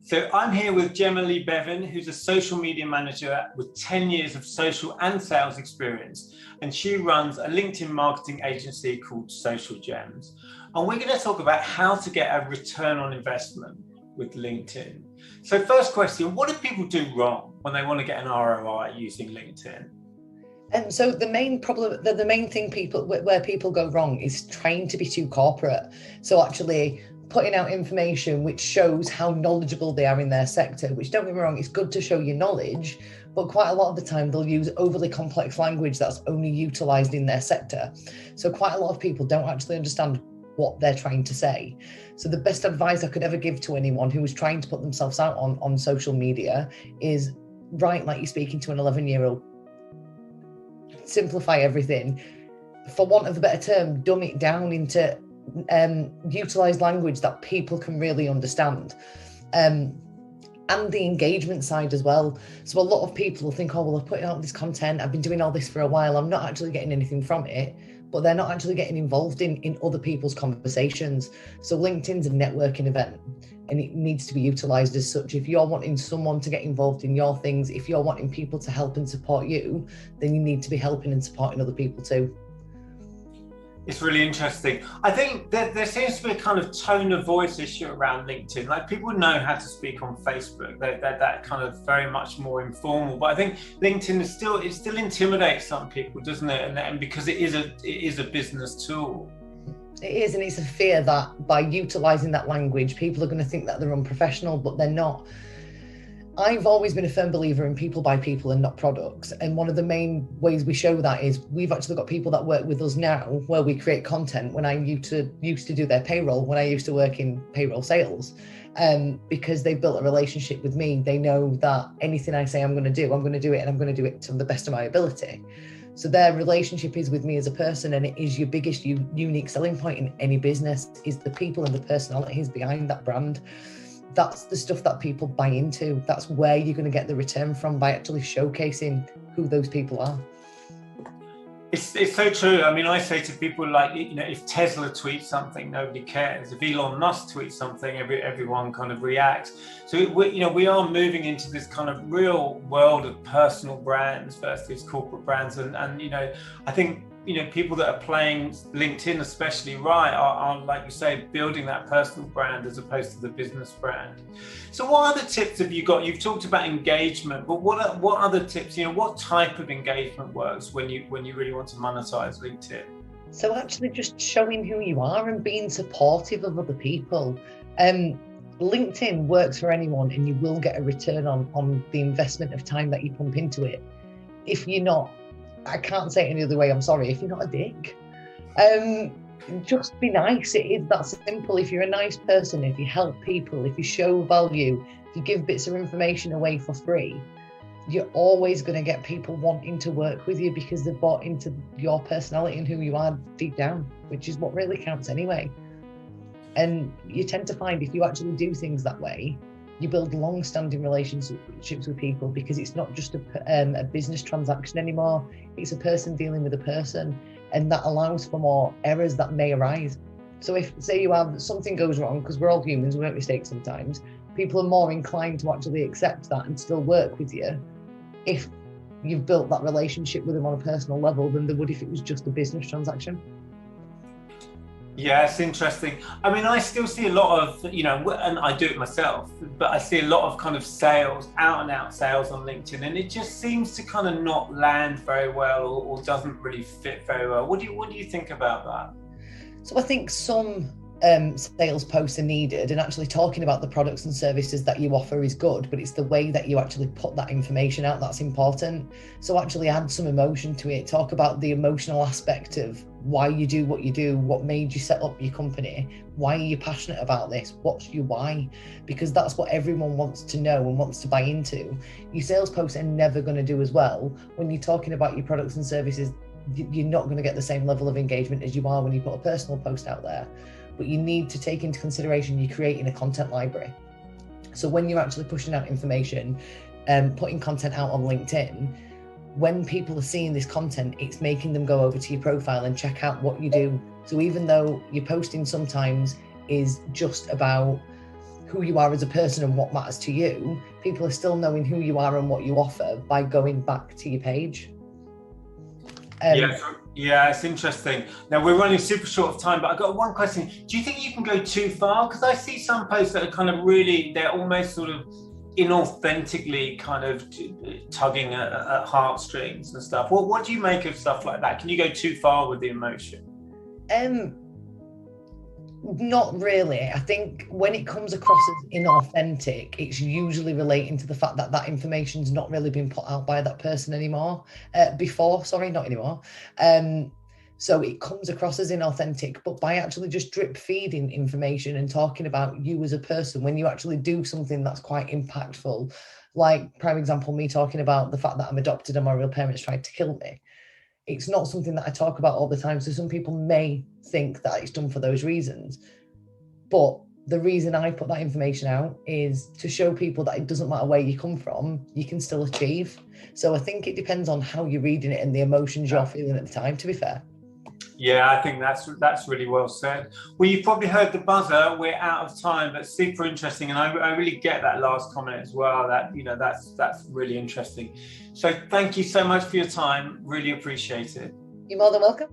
So I'm here with Gemma Lee Bevan, who's a social media manager with 10 years of social and sales experience. And she runs a LinkedIn marketing agency called Social Gems. And we're going to talk about how to get a return on investment with LinkedIn. So first question, what do people do wrong when they want to get an ROI using LinkedIn? And so the main problem, the main thing where people go wrong is trying to be too corporate. So actually putting out information which shows how knowledgeable they are in their sector, which, don't get me wrong, it's good to show your knowledge, but quite a lot of the time they'll use overly complex language that's only utilised in their sector. So quite a lot of people don't actually understand what they're trying to say. So the best advice I could ever give to anyone who is trying to put themselves out on social media is write like you're speaking to an 11-year-old. Simplify everything. For want of a better term, dumb it down into utilize language that people can really understand, and the engagement side as well. So a lot of people will think, oh, well, I've put out this content, I've been doing all this for a while, I'm not actually getting anything from it, but they're not actually getting involved in other people's conversations. So LinkedIn's a networking event and it needs to be utilized as such. If you're wanting someone to get involved in your things, if you're wanting people to help and support you, then you need to be helping and supporting other people too. It's really interesting. I think that there seems to be a kind of tone of voice issue around LinkedIn. Like, people know how to speak on Facebook. They're that kind of very much more informal. But I think LinkedIn still intimidates some people, doesn't it? And because it is a business tool. It is, and it's a fear that by utilising that language, people are going to think that they're unprofessional, but they're not. I've always been a firm believer in people by people and not products. And one of the main ways we show that is we've actually got people that work with us now where we create content. When I used to do their payroll, when I used to work in payroll sales, because they built a relationship with me, they know that anything I say I'm going to do it, and I'm going to do it to the best of my ability. So their relationship is with me as a person, and it is your biggest unique selling point in any business, is the people and the personalities behind that brand. That's the stuff that people buy into. That's where you're going to get the return from, by actually showcasing who those people are. It's so true. I mean, I say to people, like, if Tesla tweets something, nobody cares. If Elon Musk tweets something, everyone kind of reacts. So we are moving into this kind of real world of personal brands versus corporate brands, and I think people that are playing LinkedIn especially right are, like you say, building that personal brand as opposed to the business brand. So what other tips have you got? You've talked about engagement, but what other tips, what type of engagement works when you really want to monetize LinkedIn? So actually just showing who you are and being supportive of other people. LinkedIn works for anyone, and you will get a return on the investment of time that you pump into it. If you're not, I can't say it any other way, I'm sorry, if you're not a dick, just be nice. It is that simple. If you're a nice person, if you help people, if you show value, if you give bits of information away for free, you're always going to get people wanting to work with you because they've bought into your personality and who you are deep down, which is what really counts anyway. And you tend to find if you actually do things that way, you build long-standing relationships with people, because it's not just a business transaction anymore. It's a person dealing with a person, and that allows for more errors that may arise. So if, say, something goes wrong, because we're all humans, we make mistakes sometimes, people are more inclined to actually accept that and still work with you if you've built that relationship with them on a personal level than they would if it was just a business transaction. Yeah, it's interesting. I mean, I still see a lot of, and I do it myself, but I see a lot of kind of sales, out and out sales on LinkedIn, and it just seems to kind of not land very well, or doesn't really fit very well. What do you think about that? So I think some sales posts are needed, and actually talking about the products and services that you offer is good, but it's the way that you actually put that information out that's important. So actually add some emotion to it. Talk about the emotional aspect of why you do what you do, what made you set up your company, why are you passionate about this, what's your why, because that's what everyone wants to know and wants to buy into. Your sales posts are never going to do as well when you're talking about your products and services. You're not going to get the same level of engagement as you are when you put a personal post out there. But you need to take into consideration you're creating a content library. So when you're actually pushing out information and putting content out on LinkedIn, when people are seeing this content, it's making them go over to your profile and check out what you do. So even though your posting sometimes is just about who you are as a person and what matters to you, people are still knowing who you are and what you offer by going back to your page. Yeah, it's interesting. Now we're running super short of time, but I've got one question. Do you think you can go too far? Because I see some posts that are kind of really, they're almost sort of inauthentically kind of tugging at heartstrings and stuff. What do you make of stuff like that? Can you go too far with the emotion? Not really. I think when it comes across as inauthentic, it's usually relating to the fact that that information's not really been put out by that person anymore. Not anymore. So it comes across as inauthentic, but by actually just drip feeding information and talking about you as a person, when you actually do something that's quite impactful, like prime example, me talking about the fact that I'm adopted and my real parents tried to kill me. It's not something that I talk about all the time. So some people may think that it's done for those reasons. But the reason I put that information out is to show people that it doesn't matter where you come from, you can still achieve. So I think it depends on how you're reading it and the emotions you're feeling at the time, to be fair. Yeah, I think that's really well said. Well, you've probably heard the buzzer. We're out of time, but super interesting, and I really get that last comment as well. That that's really interesting. So thank you so much for your time. Really appreciate it. You're more than welcome.